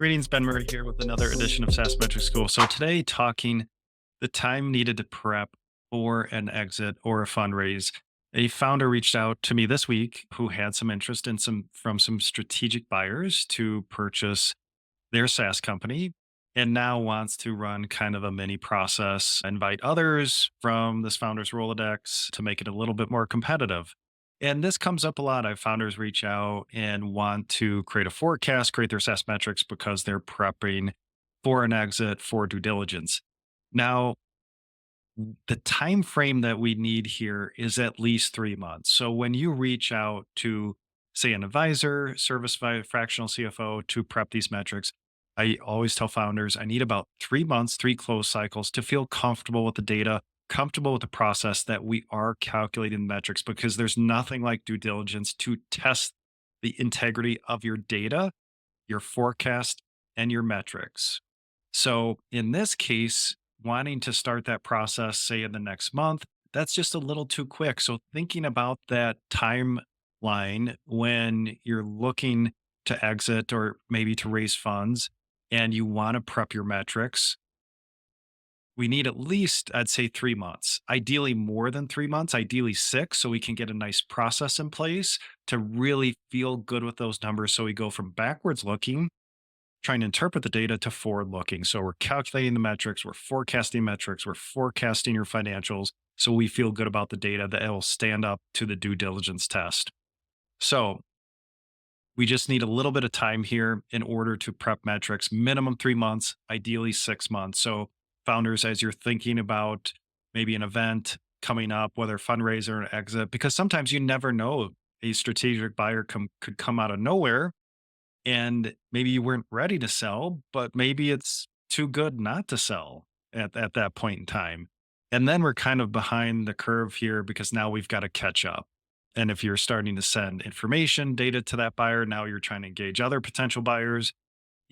Greetings, Ben Murray here with another edition of SaaS Metrics School. So today, talking the time needed to prep for an exit or a fundraise. A founder reached out to me this week who had some interest in some strategic buyers to purchase their SaaS company and now wants to run kind of a mini process, invite others from this founder's Rolodex to make it a little bit more competitive. And this comes up a lot. I have founders reach out and want to create a forecast, create their SaaS metrics because they're prepping for an exit for due diligence. Now, the time frame that we need here is at least 3 months. So when you reach out to, say, an advisor, fractional CFO to prep these metrics, I always tell founders I need about 3 months, three close cycles to feel comfortable with the data, comfortable with the process that we are calculating metrics, because there's nothing like due diligence to test the integrity of your data, your forecast, and your metrics. So in this case, wanting to start that process, say in the next month, that's just a little too quick. So thinking about that timeline when you're looking to exit or maybe to raise funds and you want to prep your metrics, we need at least, I'd say, 3 months, ideally more than 3 months, ideally six, so we can get a nice process in place to really feel good with those numbers. So we go from backwards looking, trying to interpret the data, to forward looking. So we're calculating the metrics, we're forecasting your financials. So we feel good about the data that it will stand up to the due diligence test. So we just need a little bit of time here in order to prep metrics, minimum 3 months, ideally 6 months. So founders, as you're thinking about maybe an event coming up, whether fundraiser or an exit, because sometimes you never know, a strategic buyer could come out of nowhere and maybe you weren't ready to sell, but maybe it's too good not to sell at that point in time. And then we're kind of behind the curve here because now we've got to catch up. And if you're starting to send information, data to that buyer, now you're trying to engage other potential buyers.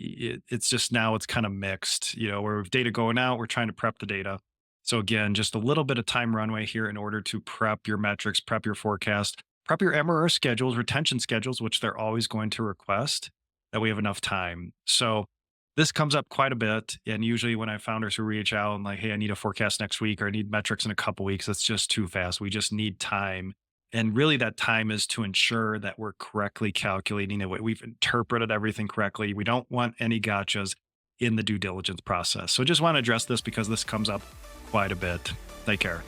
It's just now it's kind of mixed, where with data going out, we're trying to prep the data. So again, just a little bit of time runway here in order to prep your metrics, prep your forecast, prep your MRR schedules, retention schedules, which they're always going to request, that we have enough time. So this comes up quite a bit. And usually when I have founders who reach out and like, hey, I need a forecast next week or I need metrics in a couple weeks, that's just too fast. We just need time. And really that time is to ensure that we're correctly calculating it. We've interpreted everything correctly. We don't want any gotchas in the due diligence process. So just want to address this because this comes up quite a bit. Take care.